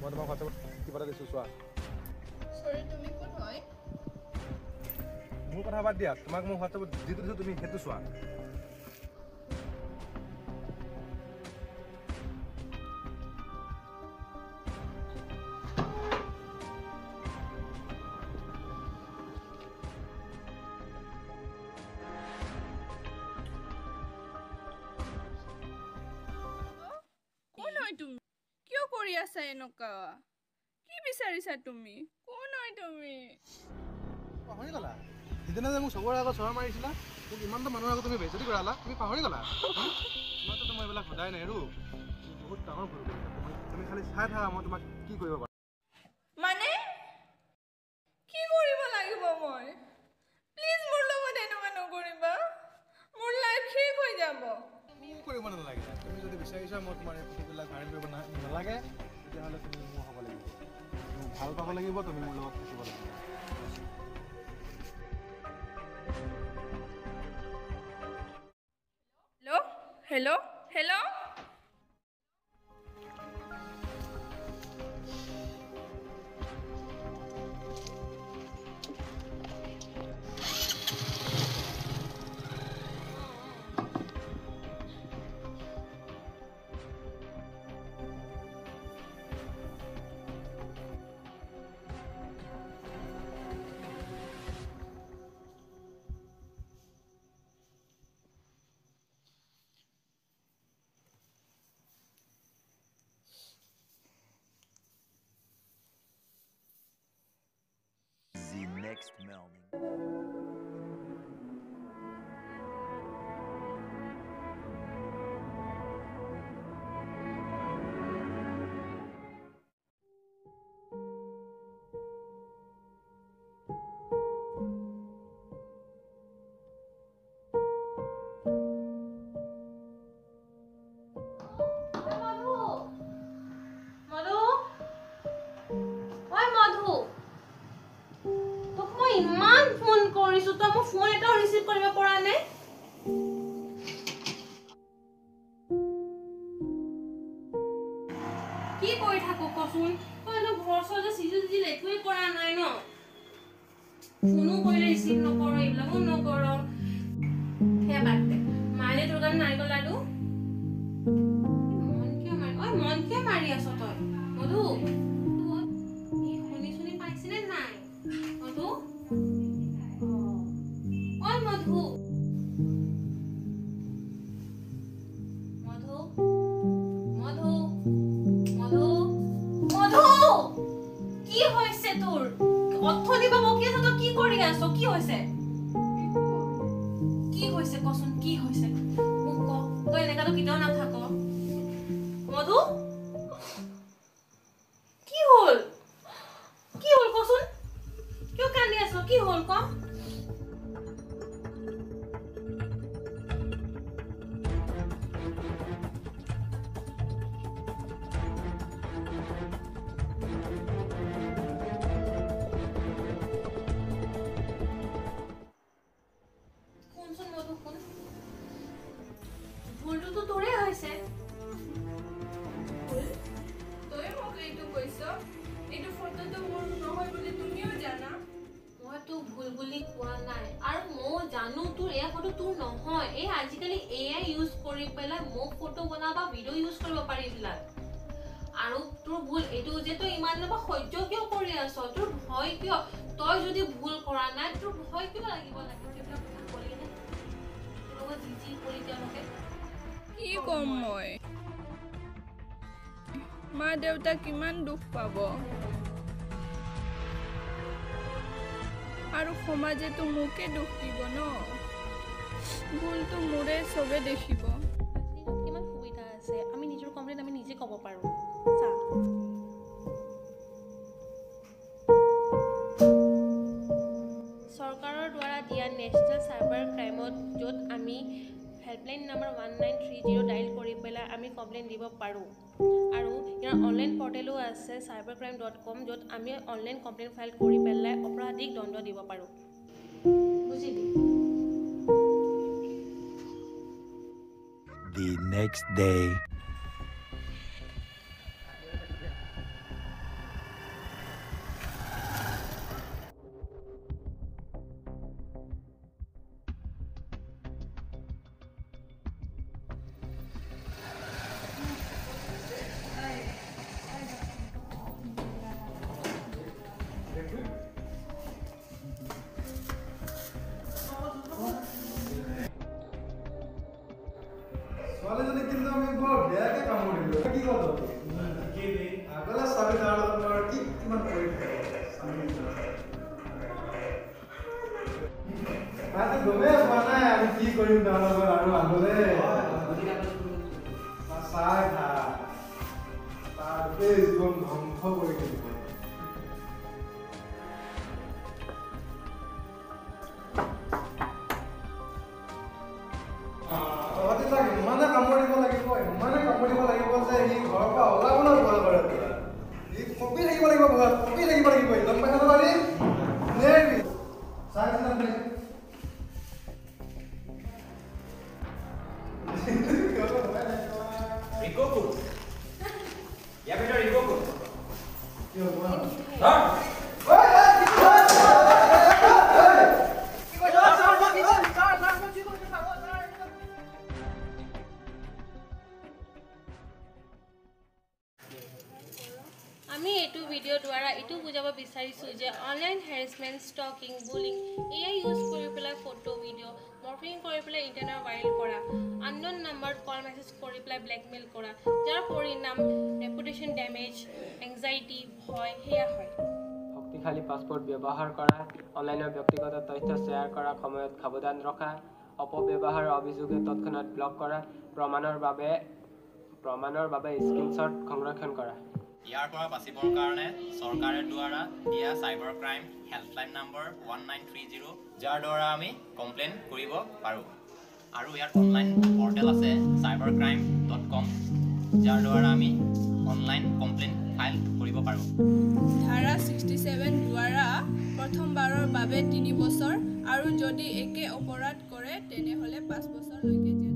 মই তোমাক হোৱাটছআপত কিবা এটা দিছোঁ চোৱা সৰি তুমি কোন হয় মোৰ কথা বাদ দিয়া তোমাক মই হোৱাটছআপত যিটো দিছোঁ তুমি সেইটো চোৱা তুমি কিয় কৰি আছা এনেকা কি বিচাৰিছা তুমি কোন হয় তুমি পাহৰি গলা সিদিনা যে মোক চবৰে আগত চৰ মাৰিছিলা কিন্তু ইমানটো মানুহৰ আগত তুমি বেজতি কৰালা তুমি পাহৰি গলা তোমাৰতো মই এইবিলাক সদায় নেৰো বহুত ডাঙৰ ভুল কৰিলা তুমি খালি চাই থাকা মই তোমাক কি কৰিব পাৰোঁ মানে কি কৰিব লাগিব মই প্লিজ মোৰ লগত এনেকুৱা নকৰিবা মোৰ লাইফ শেষ হৈ যাব কৰিব নালাগে তুমি যদি বিচাৰিছা মই তোমাৰ এই ফটোবিলাক ভাইৰেল কৰিব নালাগে তেতিয়াহ'লে তুমি মোৰ হ'ব লাগিব তুমি ভাল পাব লাগিব তুমি মোৰ লগত থাকিব লাগিব hello' hello' hello' Next morning. ইমান ফোন কৰিছো তো মই ফোন এটাও ৰিসিভ কৰিব পৰা নাই কি কৰি থাকো কচোন তই ন ঘৰ সজা সিজি লেটুই কৰা নাই ন ফোনো কৰিলে ৰিসিভ নকৰ এইবিলাকো নকৰ হে বাতে মাইলে তোৰ গান নাৰিকল লাডু মন কিয় মাৰি আছ তই মধু শুনি পাইছিনে নাই মধু ঐ মধু মধু মধু মধু মধু কি হৈছে তোৰ অথনি বা বকি আছ তই কি কৰি আছ কি হৈছে কচোন কি হৈছে মোক ক তই এনেকাটো কেতিয়াও নাথাক মধু কি হল কচোন কিয় কান্দি আছ কি হল ক ভুলটো তোৰে হৈছে তই মোক এইটো কৈছ এইটো ফটোটো মোৰ নহয় বুলি তুমিও জানা মই তো ভুল বুলি কোৱা নাই আৰু মই জানো তোৰ এই ফটো তোৰ নহয় এই আজিকালি এআই ইউজ কৰি পেলাই মোক ফটো বনাবা ভিডিও ইউজ কৰিব পাৰি দিলা আৰু তোৰ ভুল এইটো যে তই ইমান নবা সহ্য কিয় কৰি আছ তোৰ ভয় কিয় তই যদি ভুল কৰা নাই তোৰ ভয় কিয় লাগিব লাগে এইবিলাক কথা ক'লি নে তোৰ জিজি কৰি তেওঁলোকে কি কম মই মা দেউতা কিমান দুখ পাব আৰু সমাজেতো মোকে দুখ দিব ন ভুলটো মোৰে চবে দেখিব কিমান সুবিধা আছে আমি নিজৰ কমপ্লেইন আমি নিজে ক'ব পাৰো চা চৰকাৰৰ দ্বাৰা দিয়া নেশ্যনেল চাইবাৰ ক্ৰাইমত য'ত আমি হেল্পলাইন নম্বৰ 1930 ডাইল কৰি পেলাই আমি কমপ্লেইন দিব পাৰোঁ আৰু ইয়াৰ অনলাইন পৰ্টেলো আছে cybercrime.com য'ত আমি অনলাইন কমপ্লেইন ফাইল কৰি পেলাই অপৰাধীক দণ্ড দিব পাৰোঁ বুজিলি The next day. ধ্বংস কৰি দিব। ইমানে কামুৰিব লাগিব যে সি ঘৰৰ পৰা ওলাবলৈ ভয় কৰে পুৰা। সি কঁপি থাকিব লাগিব ঘৰত, কঁপি থাকিব লাগিব। একদম পাইছা নহয় নেৰবি চাইছিলা নে? Rikoku. Ya benar Rikoku. Yo, wow. Hah? আমি এইটো ভিডিঅ' দ্বাৰা এইটো বুজাব বিচাৰিছোঁ যে অনলাইন হেৰেছমেণ্ট, ষ্টকিং, বুলিং এয়াই ইউজ কৰি পেলাই ফটো ভিডিঅ' মৰ্ফিং কৰি পেলাই ইণ্টাৰনেট ভাইৰেল কৰা, আনন'ন নাম্বাৰত কল মেছেজ কৰি পেলাই ব্লেকমেইল কৰা, যাৰ পৰিণাম ৰেপুটেশ্যন ডেমেজ, এংজাইটি, ভয় সেয়া হয়। শক্তিশালী পাছপোৰ্ট ব্যৱহাৰ কৰা, অনলাইনৰ ব্যক্তিগত তথ্য শ্বেয়াৰ কৰাৰ সময়ত সাৱধান ৰখা, অপব্যৱহাৰৰ অভিযোগে তৎক্ষণাত ব্লক কৰা, প্ৰমাণৰ বাবে স্ক্ৰীনশ্বট সংৰক্ষণ কৰা। ইয়াৰ পৰা বাচিবৰ কাৰণে চৰকাৰে দ্বাৰা দিয়া চাইবাৰ ক্ৰাইম হেল্পলাইন নম্বৰ 1930, যাৰ দ্বাৰা আমি কমপ্লেইন কৰিব পাৰোঁ। আৰু ইয়াৰ অনলাইন পৰ্টেল আছে cybercrime.com, যাৰ দ্বাৰা আমি অনলাইন কমপ্লেইন ফাইল কৰিব পাৰোঁ। ধাৰা 67 দ্বাৰা প্ৰথমবাৰৰ বাবে 3 বছৰ আৰু যদি একে অপৰাধ কৰে তেনেহ'লে 5 বছৰলৈকে জেল।